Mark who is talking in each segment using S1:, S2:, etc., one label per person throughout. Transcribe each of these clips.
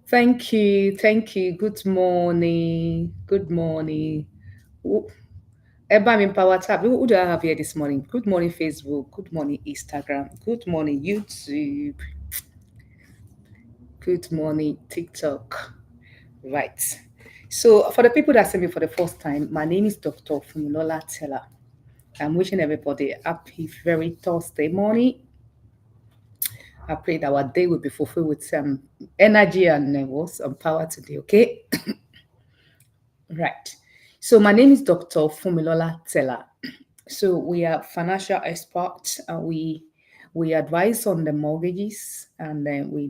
S1: Thank you. Thank you. Good morning. Good morning. Who- Ebam in Power Tab. Who do I have here this morning? Good morning, Facebook. Good morning, Instagram. Good morning, YouTube. Good morning, TikTok. Right. So, for the people that see me for the first time, my name is Dr. Funmilola Tella. I'm wishing everybody a happy, very Thursday morning. I pray that our day will be fulfilled with some energy and some power today, okay? Right. So my name is Dr. Funmilola Tella. So we are financial experts. We advise on the mortgages, and then we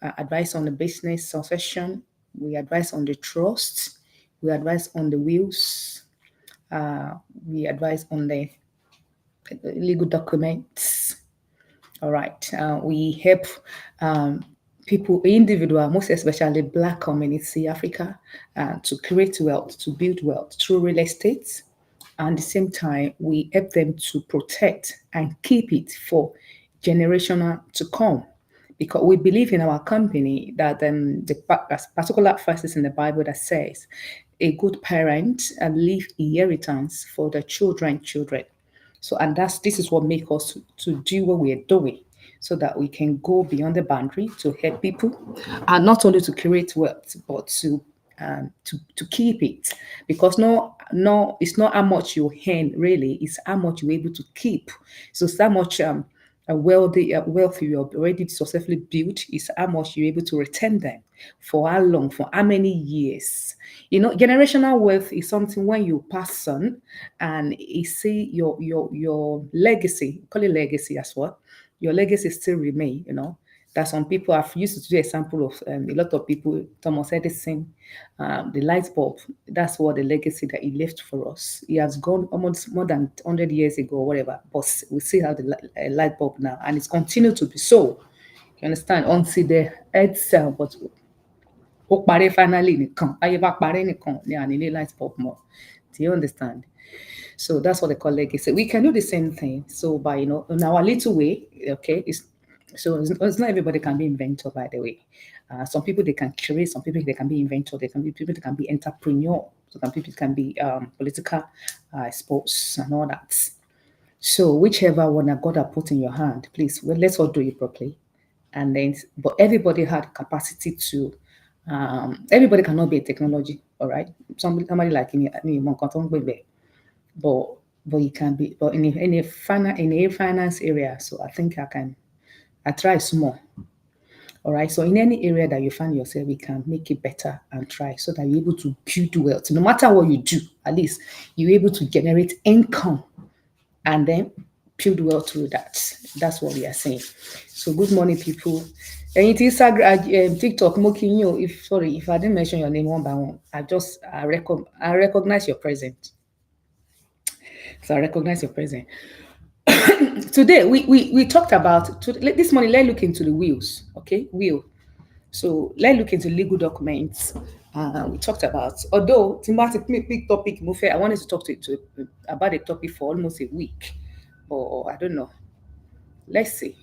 S1: advise on the business succession. We advise on the trust. We advise on the wills. Uh, we advise on the legal documents. All right. We help um, people, individual, most especially Black community, Africa, to create wealth, to build wealth through real estate. And at the same time, we help them to protect and keep it for generational to come. Because we believe in our company that there's particular verses in the Bible that says a good parent leave inheritance for the children. So, and this is what makes us to do what we are doing, so that we can go beyond the boundary to help people, and not only to create wealth, but to keep it. Because no, it's not how much you earn really; it's how much you're able to keep. So, it's how much wealth you have already successfully built is how much you're able to return them, for how long, for how many years. Generational wealth is something when you pass on, and you see your legacy, call it legacy as well. Your legacy still remain. That some people have used to do example of a lot of people. Thomas Edison, the light bulb. That's what the legacy that he left for us. He has gone almost more than 100 years ago, or whatever. But we still have the light bulb now, and it's continued to be so. You understand? Until the earth cell, but ó parẹ́ finally nìkan, ayé bá parẹ́ nìkan ni à nílé light bulb mọ́. Do you understand? So that's what they call legacy. We can do the same thing. So by in our little way, okay, it's not everybody can be inventor, by the way. Some people they can create, some people they can be inventor, they can be people they can be entrepreneur, some people can be political sports and all that. So whichever one that God has put in your hand, please, let's all do it properly. And then, but everybody had capacity to. Everybody cannot be a technology, all right. Somebody like me, but you can be, but in a finance area. So I think I try small. All right. So in any area that you find yourself, we can make it better and try, so that you're able to build wealth. No matter what you do, at least you're able to generate income, and then build wealth through that. That's what we are saying. So good morning, people. And it is TikTok, mocking you. If I didn't mention your name one by one, I recognize your presence. So I recognize your presence. Today we talked about this morning. Let's look into the wills. Okay, will. So let's look into legal documents. We talked about, although thematic big topic, I wanted to talk to about the topic for almost a week, or I don't know. Let's see.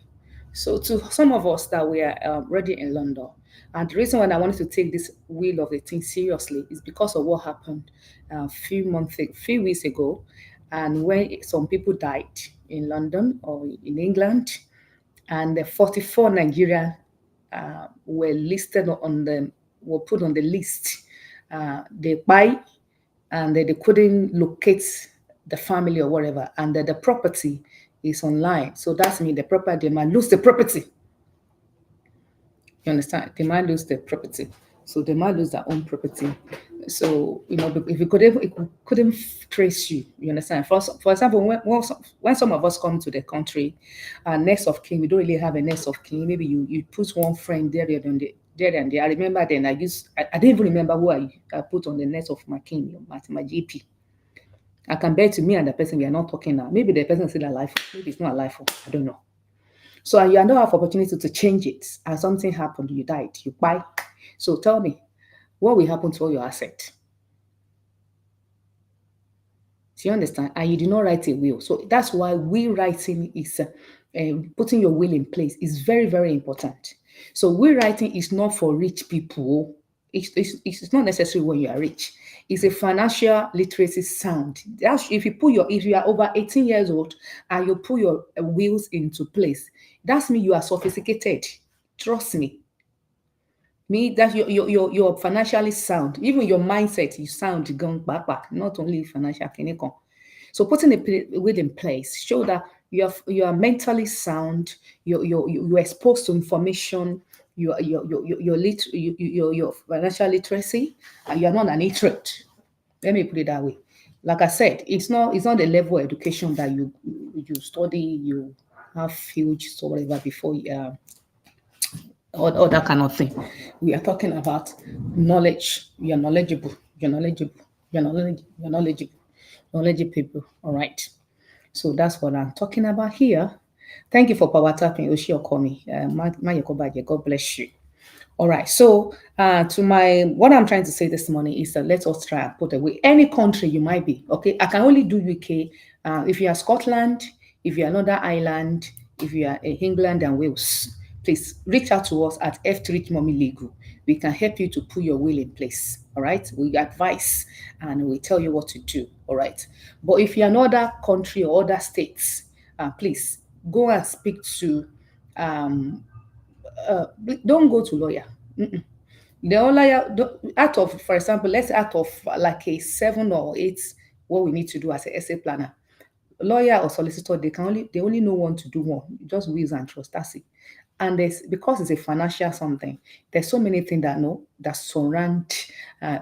S1: So to some of us that we are already in London, and the reason why I wanted to take this will of the thing seriously is because of what happened few weeks ago, and when some people died in London or in England, and the 44 Nigerian were listed on the were put on the list. They buy, and they couldn't locate the family or whatever, and the property is online. So that's mean the property, they might lose the property. You understand? They might lose the property. So they might lose their own property. So, if it couldn't trace you, you understand? For example, when some of us come to the country, next of kin, we don't really have a next of kin. Maybe you put one friend there and there. I remember then I didn't even remember who I put on the next of my kin, my GP. I can bet to me and the person we are not talking now. Maybe the person is still alive. Maybe it's not alive. I don't know. So you don't have opportunity to change it, and something happened, you died, you buy. So tell me, what will happen to all your asset? Do you understand? And you did not write a will. So that's why will writing putting your will in place is very, very important. So will writing is not for rich people. It's not necessary when you are rich. It's a financial literacy sound. That's if if you are over 18 years old and you put your wills into place, that's mean you are sophisticated. Trust me. That you're financially sound. Even your mindset, you sound gone back, not only financial clinical. So putting a will in place show that you are mentally sound, you're exposed to information, your financial literacy, and you are not an illiterate. Let me put it that way. Like I said, it's not the level of education that you study, you have huge or whatever before or that kind of thing. We are talking about knowledge. You're knowledgeable. You're knowledgeable. You're knowledgeable. Knowledgeable people. All right. So that's what I'm talking about here. Thank you for power tapping, Oshi Okomi. God bless you. All right. So, to my what I'm trying to say this morning is that let us try and put away any country you might be. Okay, I can only do UK. If you are Scotland, if you are another island, if you are England and Wales, please reach out to us at F3 Mommy Legal. We can help you to put your will in place. All right, we advise and we tell you what to do. All right, but if you're another country or other states, please go and speak to um, uh, don't go to lawyer. The lawyer, out of, for example, let's say out of like a 7 or 8, what we need to do as a essay planner, lawyer or solicitor, they only know one to do one. Just wills and trust. That's it. And there's because it's a financial something. There's so many things that surround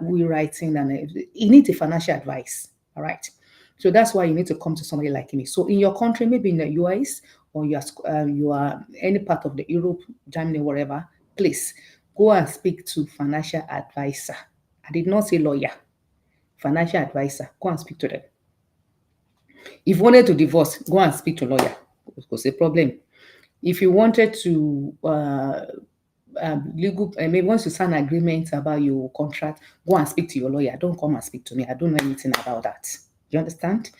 S1: will writing, and you need a financial advice. All right. So that's why you need to come to somebody like me. So in your country, maybe in the US or you are any part of the Europe, Germany, wherever, please go and speak to financial advisor. I did not say lawyer, financial advisor. Go and speak to them. If you wanted to divorce, go and speak to a lawyer. Because a problem. If you wanted to legal, maybe once you sign agreement about your contract, go and speak to your lawyer. Don't come and speak to me. I don't know anything about that. You understand?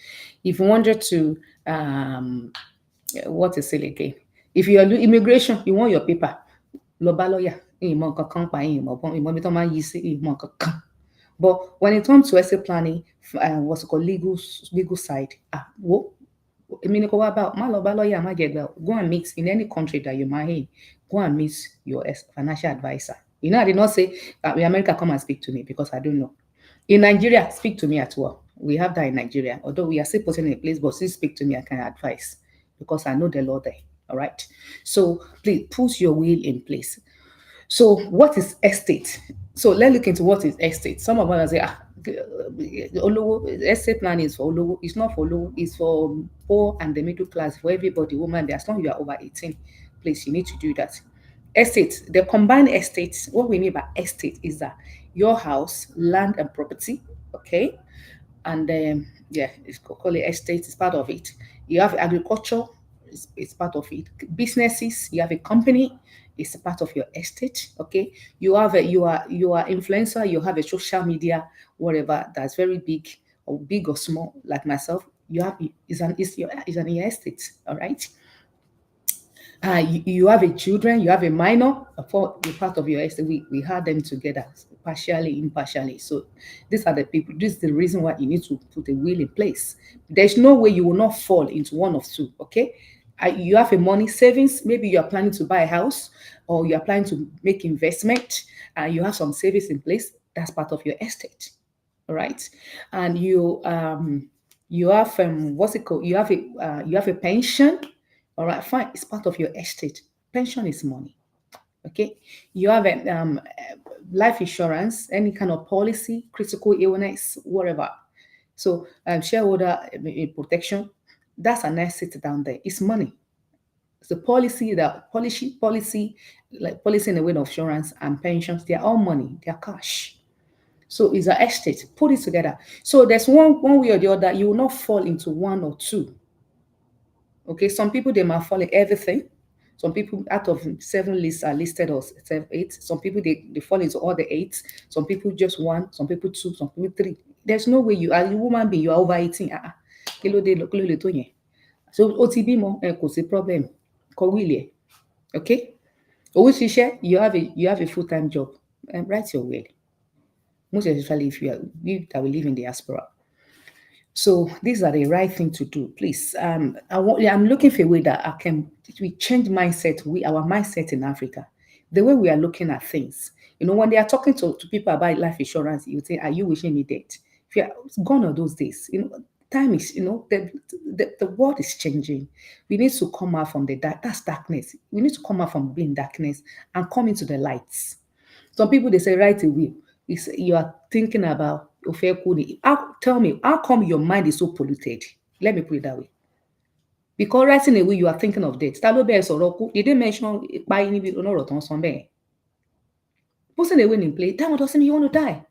S1: If you wanted to, what is it again? If you are doing immigration, you want your paper, lọ bá lawyer. Ìmọ̀ kankan pa ìmọ̀ ibi tó máa ń yí sí ìmọ̀ kankan. But when it comes to estate planning, what's it called legal side, èmi ni kò wá bá má lọ bá lawyer má jẹ gbà. Go and meet in any country that you might in. Go and meet your financial advisor. You know, I did not say in America come and speak to me because I don't know. In Nigeria, speak to me at well. We have that in Nigeria. Although we are still putting in place, but still speak to me, I can advise because I know the law there. All right. So please put your will in place. So what is estate? So let's look into what is estate. Some of us say, estate planning is for Olowo. It's not for Olowo. It's for poor and the middle class, for everybody, woman. As long as you are over 18, please, you need to do that. Estate, the combined estates, what we mean by estate is that your house, land and property, okay? And yeah, it's called estate, it's part of it. You have agriculture, it's part of it. Businesses, you have a company, it's a part of your estate. Okay, you are influencer, you have a social media, whatever that's very big or small, like myself. You have is an your estate. All right. You have a children, you have a minor for the part of your estate. We had them together, partially, impartially. So these are the people. This is the reason why you need to put a will in place. There's no way you will not fall into one of two. Okay, you have a money savings. Maybe you are planning to buy a house, or you are planning to make investment, and you have some savings in place. That's part of your estate. All right, and you have what's it called? You have a pension. All right, fine. It's part of your estate. Pension is money. Okay. You have a life insurance, any kind of policy, critical illness, whatever. So shareholder protection, that's an asset down there. It's money. It's a policy that policy, like policy in the way of insurance and pensions, they're all money, they're cash. So it's an estate. Put it together. So there's one way or the other, you will not fall into one or two. Okay, some people they might fall in everything. Some people out of 7 lists are listed as 8. Some people they fall into all the 8. Some people just 1. Some people 2. Some people 3. There's no way you are a woman being you are over 18. Kí ló dé tó yẹn. So ó ti bímọ kò sí problem. Kọ wíìlì ẹ̀. Okay? Owó ṣiṣẹ́, you have a full-time job. Write your will. Most especially if you that will live in diaspora. So these are the right thing to do. Please, I'm looking for a way that we change mindset. Our mindset in Africa, the way we are looking at things. When they are talking to people about life insurance, you say, "Are you wishing me dead?" If you are, it's gone are those days. Time is. The world is changing. We need to come out from the dark. That's darkness. We need to come out from being darkness and come into the lights. Some people they say write a will. You are thinking about Ofekuni. Tell me, how come your mind is so polluted? Let me put it that way. Because writing a will, you are thinking of death. Talo be soroku. Did they mention by any on somewhere? Putting a will in place, that one doesn't mean you want to die.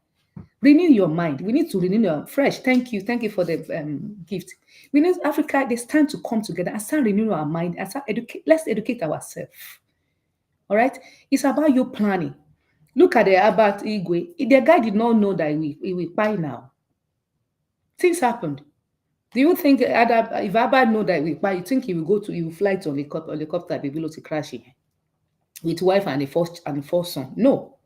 S1: Renew your mind. We need to renew your fresh. Thank you. Thank you for the gift. We need Africa, there's time to come together and start renewing our mind and start educate. Let's educate ourselves. All right? It's about you planning. Look at the Albert Igwe. The guy did not know that he will buy now. Things happened. Do you think if Albert know that he will buy, you think he will fly to helicopter be below to crashing with wife and the first son? No.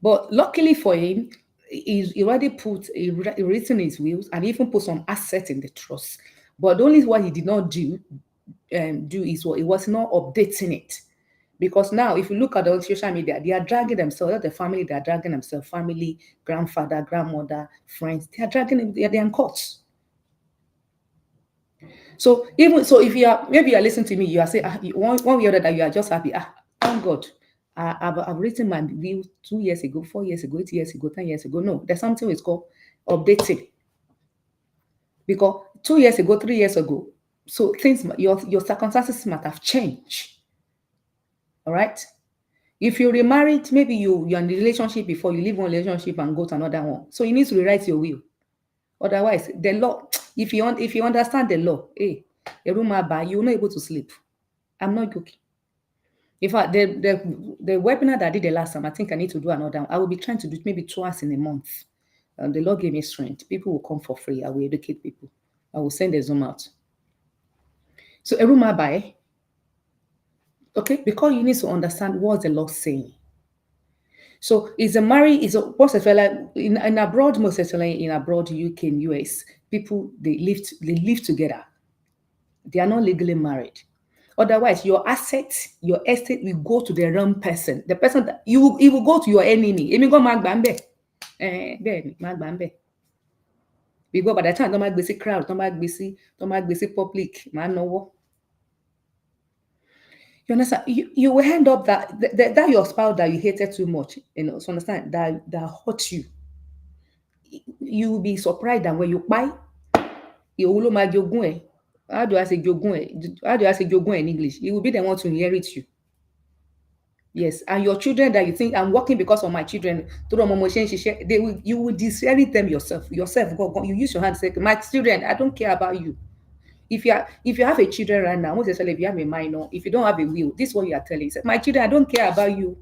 S1: But luckily for him, he already he written his wills and even put some assets in the trust. But the only what he did not do is what he was not updating it. Because now, if you look at the social media, they are dragging themselves, the family, they are dragging themselves, family, grandfather, grandmother, friends, they are dragging them, they are in courts. So if you are, maybe you are listening to me, you are saying, one way or other, you are just happy. Thank God. I've written my will 2 years ago, 4 years ago, 8 years ago, 10 years ago. No, there's something it's called updating. Because 2 years ago, 3 years ago, so things, your circumstances might have changed. All right? If you remarried, maybe you're in a relationship before, you leave one relationship and go to another one. So you need to rewrite your will. Otherwise, the law, if you understand the law, a room you're not able to sleep. I'm not joking. In fact, the webinar that I did the last time, I think I need to do another one. I will be trying to do it maybe twice in a month. The Lord gave me strength. People will come for free. I will educate people. I will send a Zoom out. So a room okay, because you need to understand what the Lord saying. So most especially in abroad, most especially in abroad, UK and US, people they live together. They are not legally married. Otherwise, your assets, your estate will go to the wrong person. The person that it will go to your enemy. Emi go magbambe. Magbambe. Because by the time don't make crowd, don't make public, man no. You understand? You will end up that your spouse that you hated too much, so understand that hurt you. You will be surprised that when you buy, ìwọ ló máa jogún ẹ̀. How do I say jogún ẹ̀? How do I say jogún ẹ̀ in English? It will be the one to inherit you. Yes, and your children that you think I'm working because of my children, you will disinherit them yourself. Go. You use your hand to say, my children, I don't care about you. If you have a children right now, most especially if you have a minor, if you don't have a will, this is what you are telling. Say, my children, I don't care about you.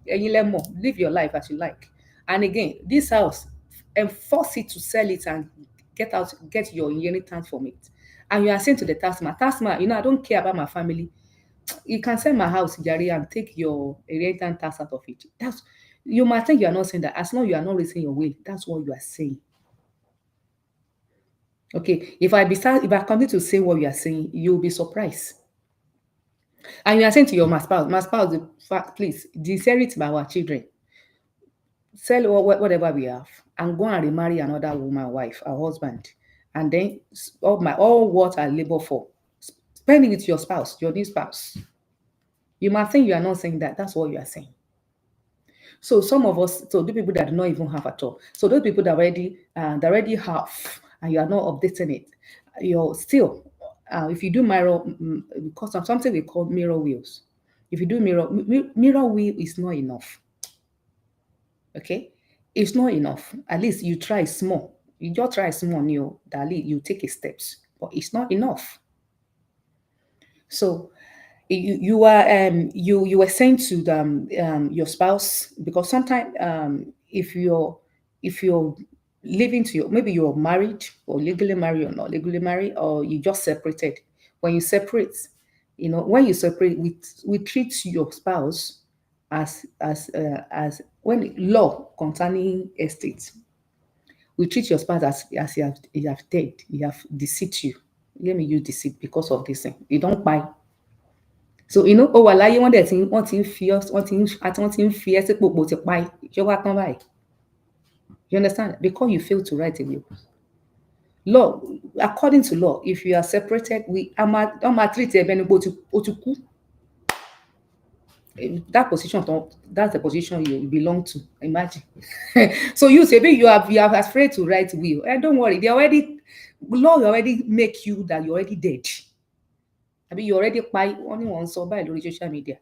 S1: Live your life as you like. And again, this house, enforce it to sell it and get your inheritance from it. And you are saying to the taxman, I don't care about my family. You can sell my house, Jerry, and take your inheritance tax out of it. You might think you are not saying that. As long as you are not raising your will, that's what you are saying. Okay, if I continue to say what you are saying, you'll be surprised. And you are saying to your spouse, please disinherit by our children. Sell whatever we have and go and remarry another woman, wife, or husband. And then all what I labor for, spend it with your spouse, your new spouse. You might think you are not saying that. That's what you are saying. So some of us, so the people that do not even have at all. So those people that already have, and you are not updating it, you're still, if you do mirror, because of something we call mirror wheels. If you do mirror wheel is not enough. Okay, it's not enough. At least you try small. You just try small, you take a steps, but it's not enough. So you were saying to your spouse, because sometimes if you're living maybe you're married or legally married or not legally married, or you just separated, When you separate, when you separate, we treat your spouse as when law concerning estate, we treat your spouse as you have dead, you have deceived you. Let me use deceit because of this thing. You don't buy. So ó wà láyé wọ́n ti ń fi ọ́ wọ́n ti ń fi ẹ́ sípò pò ti pa ẹ́. Ṣé ó wá tán báyìí? You understand? Because you fail to write a will. Law, according to law, if you are separated, wọ́n máa treat ẹ bẹ́ẹ̀ ni pé ó ti kú. That position, that's the position you belong to. Imagine. So you say, you are afraid to write will. Don't worry, law already make you that you're already dead. I mean, you already buy only one so by the social media.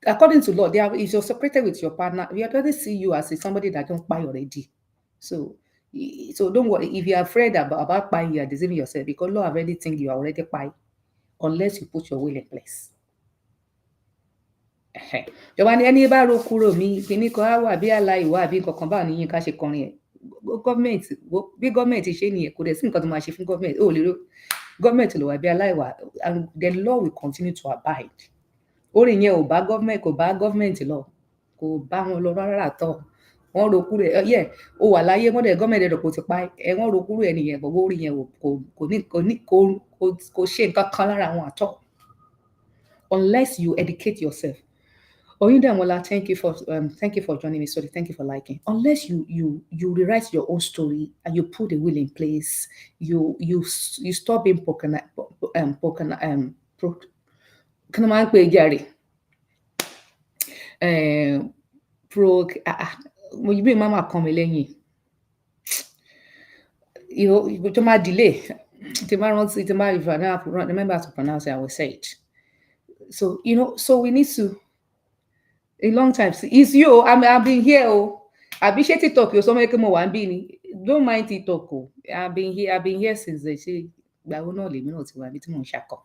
S1: According to law, if you're separated with your partner, we already see you as somebody that don't buy already. So don't worry. If you're afraid about buying, you're deceiving yourself because law already think you are already buy, unless you put your will in place. Ìjọba ní ẹni bá ro kúrò mí kíní kan á wà bí aláìwá àbí nǹkan kan báwo ni Yínká ṣe kọrin ẹ̀. Gọ́ọ̀mẹ̀ntì bí gọ́ọ̀mẹ̀ntì ṣe nìyẹn kò dẹ̀ sí nǹkan tó máa ṣe fún gọ́ọ̀mẹ̀ntì ó lè ro gọ́ọ̀mẹ̀ntì ló wà bí aláìwá and the law will continue to abide. Orin yẹn kò bá gọ́ọ̀mẹ̀ntì lọ kò bá wọn lọ rárá tọ̀ wọ́n ro kúrò ẹ̀ ó wà láyé wọ́n dẹ̀ gọ́ọ̀mẹ̀ntì rẹ̀ kò ti pa ẹ̀ wọ́n ro kúrò ẹ̀ nìyẹn gbogbo orin yẹn kò ṣe nǹkan kan lára wọn àtọ̀ unless you educate yourself. Oyindamola, thank you for joining me. Sorry, thank you for liking. Unless you rewrite your own story and you put a will in place, you stop being mama come lẹ́yìn. To my delay. If I remember to pronounce it, I will say it. So so we need to. A long time. It's you. I've been here. I've been TikTok. So make more one being. Don't mind TikTok. I've been here since they say. I will not leave. Not one bit more shako.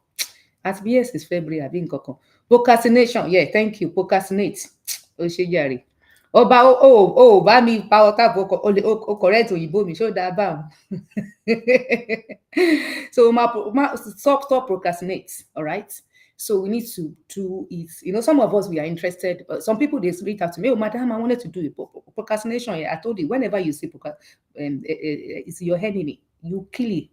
S1: At BS is February. I've been koko. Procrastination. Yeah, thank you. Procrastinate. Oshejari. Ba mi power tap. Correct. Oyibo mi show that bound. So stop procrastinate. All right. So we need to do it. Some of us, we are interested. But some people, they reach out to me, madam, I wanted to do it. Procrastination, I told you, whenever you see it's your enemy. You kill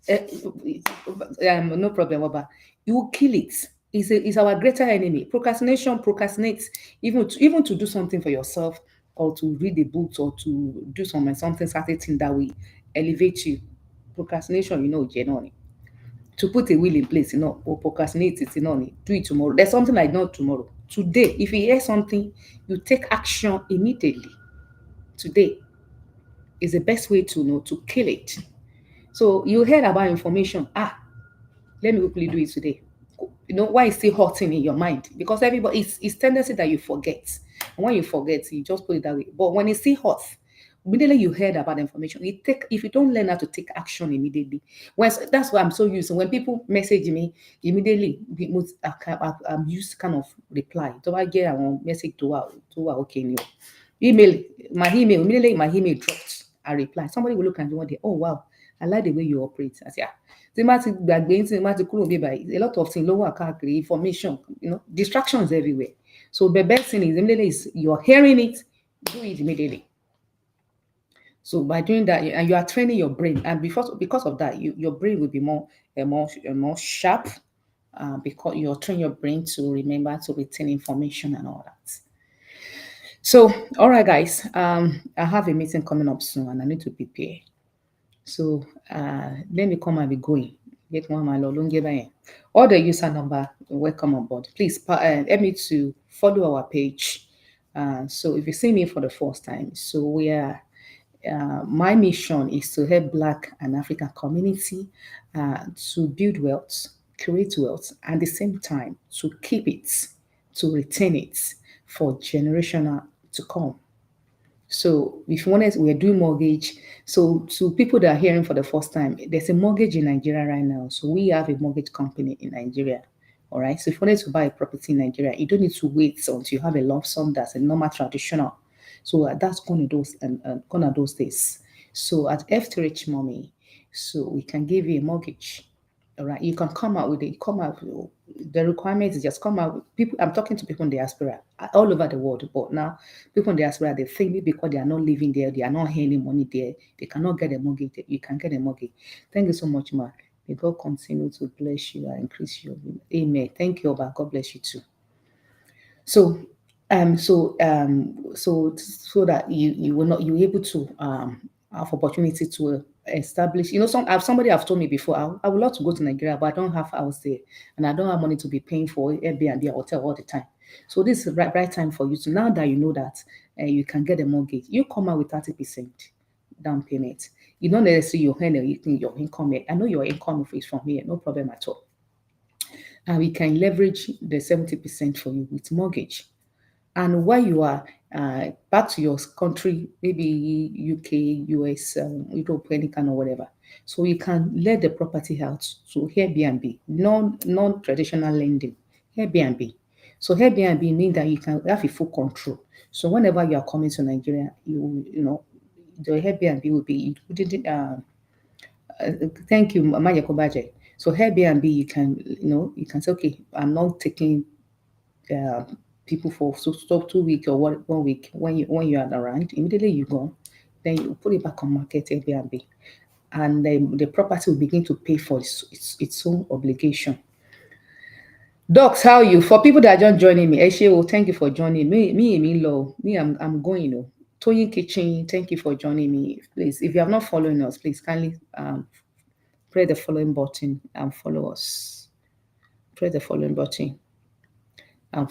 S1: it. No problem, Baba. You kill it. It's our greater enemy. Procrastination, procrastinate, even to do something for yourself or to read a book or to do something certain that will elevate you. Procrastination, genuinely. To put a will in place, or procrastinate it, do it tomorrow. There's something like not tomorrow. Today, if you hear something, you take action immediately. Today is the best way to kill it. So you heard about information. Let me quickly do it today. Why it's still hurting in your mind? Because everybody, it's tendency that you forget. And when you forget, you just put it that way. But when it's still hot, immediately you heard about information. If you don't learn how to take action immediately, that's why I'm so used to when people message me immediately. I'm used to kind of reply. So I get a message to okay, email immediately. My email dropped. I reply. Somebody will look and one day, oh wow, I like the way you operate. I say, a lot of things, lower calculate information, distractions everywhere. So the best thing is immediately you're hearing it, do it immediately. So by doing that, and you are training your brain, and because of that, your brain will be more sharp, because you're training your brain to remember, to retain information and all that. So, all right, guys, I have a meeting coming up soon, and I need to prepare. So let me come and be going. Get one my all the user number. Welcome on board. Please help me to follow our page. So if you see me for the first time, so we are. My mission is to help Black and African community to build wealth, create wealth, and at the same time to keep it, to retain it for generational to come. So if you wanted, we're doing mortgage. So to people that are hearing for the first time, there's a mortgage in Nigeria right now. So we have a mortgage company in Nigeria. All right. So if you wanted to buy a property in Nigeria, you don't need to wait until you have a lump sum that's a normal traditional. So that's gonna those days. So at F2H Mommy, so we can give you a mortgage. All right, you can come out with it. Come out. The requirement is just come out. People, I'm talking to people in diaspora all over the world, but now people in diaspora they think maybe because they are not living there, they are not earning money there, they cannot get a mortgage. You can get a mortgage. Thank you so much, ma. May God continue to bless you and increase you. Amen. Thank you, Oba. God bless you too. So, so that you will not you able to have opportunity to establish. You know, somebody have told me before. I would love to go to Nigeria, but I don't have house there, and I don't have money to be paying for Airbnb or hotel all the time. So this is the right time for you to now that you know that you can get a mortgage. You come out with 30% down payment. You don't necessarily your earn your income here. I know your income is from here, no problem at all. And we can leverage the 70% for you with mortgage. And while you are back to your country, maybe UK, US, Europe, any kind of whatever, so you can let the property out to Airbnb, non-traditional lending, Airbnb. So Airbnb means that you can have a full control. So whenever you are coming to Nigeria, you know the Airbnb will be included. Thank you, Mama Yakobaje. So Airbnb, you can say, okay, I'm not taking uh, people for so 2 weeks or 1 week when you are around. Immediately you go, then you put it back on market Airbnb, and then the property will begin to pay for its own obligation. Docs, how are you? For people that are just joining me, Eshe, thank you for joining me, low. Me, I'm going, Toyin Kitchen, thank you for joining me. Please, if you have not following us, please kindly press the following button and follow us. Press the following button and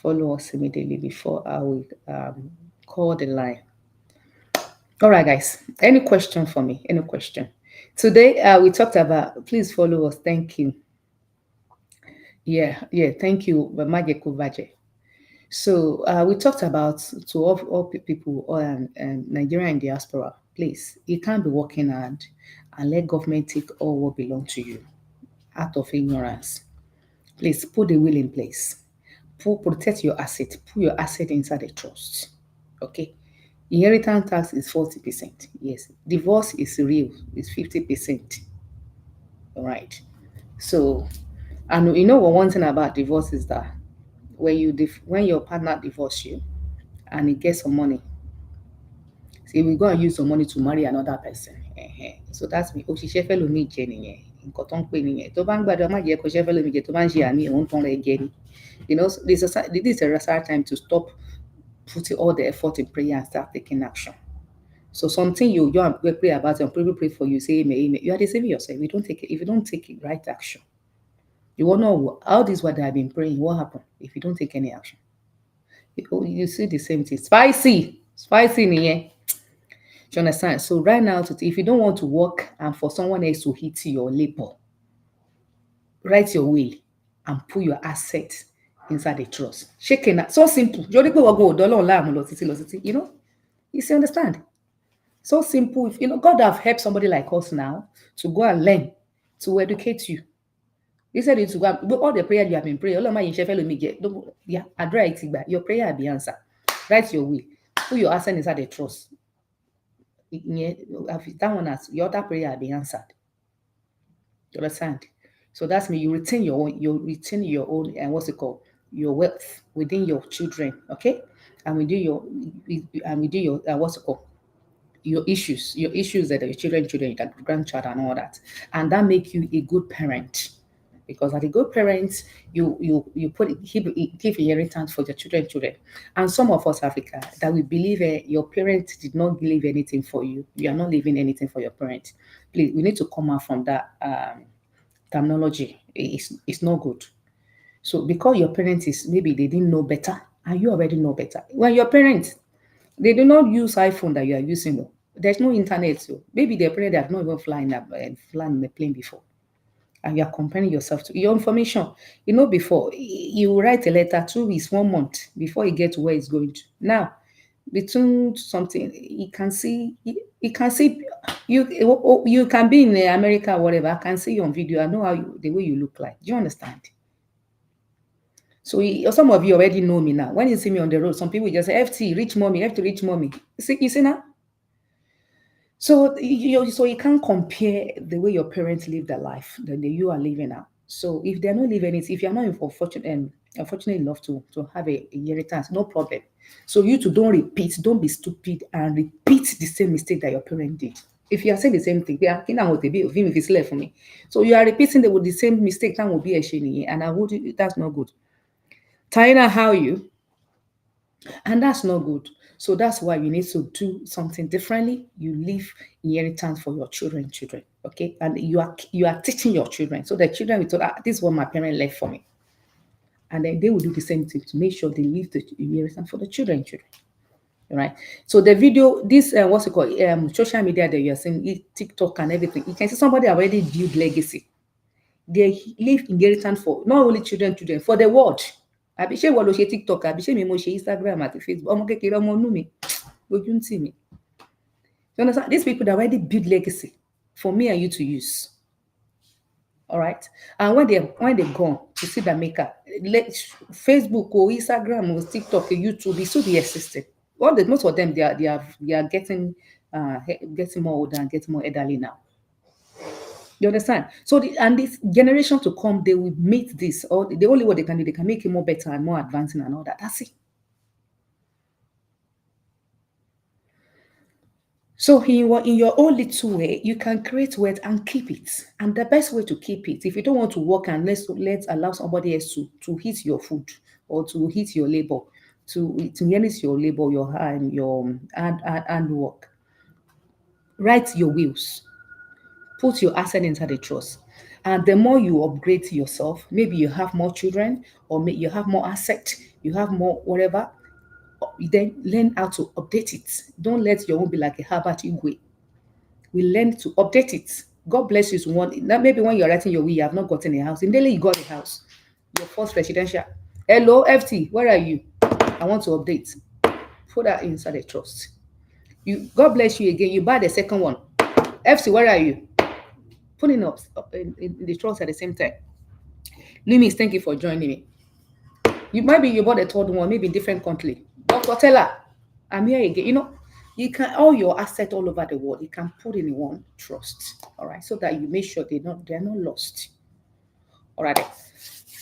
S1: follow us immediately before I will call the line. All right, guys. Any question for me? Any question? Today we talked about. Please follow us. Thank you. Yeah. Thank you, Maje Kuvaje. So we talked about to all people and Nigerian diaspora. Please, you can't be working hard and let government take all what belong to you out of ignorance. Please put the will in place. Protect your asset. Put your asset inside a trust. Okay. Inheritance tax is 40%. Yes. Divorce is real. It's 50%. All right. So, and you know what one thing about divorce is that when your partner divorce you and he gets some money, so we go and use some money to marry another person. So that's me. Òṣìṣẹ́ fẹ́ lómi jẹ nìyẹn. Nǹkan tó ń pè nìyẹn. Tó bá ń gbàdúrà má jẹ́ kó ṣẹ́ fẹ́ lómi jẹ tó bá ń ṣe àmì òun tán rẹ̀ jẹ ni. You know, this is a right time to stop putting all the effort in prayer and start taking action. So something you go and pray about and people pray for you, say amen, amen. You are deceiving yourself. If you don't take it right action, you will know how this what I have been praying. What happened if you don't take any action? You see the same thing. Spicy in here. Do you understand? So right now, if you don't want to work and for someone else to hit your labor, write your will and put your assets inside the trust. Shaking that. So simple. You know? You see, understand? So simple. If you know, God have helped somebody like us now to go and learn, to educate you. He said it to go and, all the prayer you have been praying. Yeah, your prayer will be answered. Write your will. Put your assets inside the trust. That one has your other prayer will be answered. You understand? So that's me. You retain your own, and what's it called? Your wealth within your children, okay? And we do your what's it called? Your issues that are your children, your grandchild, and all that, and that make you a good parent. Because as a good parent, you give inheritance for your children. And some of us Africa that we believe your parents did not leave anything for you. You are not leaving anything for your parents. Please, we need to come out from that terminology. It's not good. So because your parents is maybe they didn't know better, and you already know better. When your parents they do not use iPhone that you are using. No. There's no internet. So maybe their parents have not even flying in a plane before. And you are comparing yourself to your information. You know, before you write a letter 2 weeks, 1 month before you get to where it's going to. Now, between something, you can see you can be in America or whatever. I can see you on video. I know the way you look like. Do you understand? So some of you already know me now. When you see me on the road, some people just say, FT, rich mommy, FT, rich mommy. You see now? So you can't compare the way your parents live their life than the you are living now. So if they're not living it, if you're not unfortunate enough to have a inheritance, no problem. So you two don't repeat, don't be stupid and repeat the same mistake that your parent did. If you are saying the same thing, they are thinking what they be of him if it's left for me. So you are repeating the same mistake that will be a shiny, and I would that's not good. Taina, how you? And that's not good. So that's why you need to do something differently. You leave inheritance for your children, okay? And you are teaching your children. So the children will tell, this is what my parent left for me. And then they will do the same thing to make sure they leave the inheritance for the children. All right. So the video, this what's it called? Social media that you're seeing, TikTok and everything. You can see somebody already build legacy. They leave inheritance for not only children, for the world. Àbí ṣé ìwọ ló ṣe TikTok àbí ṣé mi mo ṣe Instagram àti Facebook? Ọmọ kékeré ọmọ inú mi ojú ń tì mí. You understand? These people that already build legacy for me and you to use. All right. And when they gone to see the maker, Facebook or Instagram or TikTok or YouTube, they still be existing. Most of them they are getting more older and getting more elderly now. You understand? So and this generation to come, they will meet this, or the only way they can do, they can make it more better and more advancing and all that. That's it. So in your own little way, you can create wealth and keep it. And the best way to keep it, if you don't want to work and let's allow somebody else to hit your food or to hit your labor, to manage your labor, your hand, your and work. Write your wills. Put your asset into the trust. And the more you upgrade yourself, maybe you have more children, or you have more asset, you have more whatever, then learn how to update it. Don't let your own be like a Herbert Igwe. We learn to update it. God bless you to one. Now maybe when you're writing your will, you have not gotten a house. Immediately you got a house, your first residential. Hello, FT, where are you? I want to update. Put that inside the trust. God bless you again. You buy the second one. FT, where are you? Putting up in the trust at the same time. Lumis, thank you for joining me. You bought the third one, maybe in different country. Dr. Tella, I'm here again. You can all your assets all over the world, you can put in one trust. All right, so that you make sure they're not lost. All right.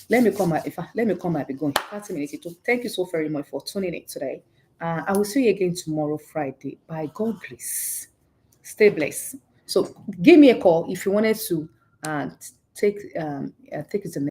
S1: Let me come. I'll be going 30 minutes. Thank you so very much for tuning in today. I will see you again tomorrow, Friday, by God grace. Stay blessed. So give me a call if you wanted to take it to the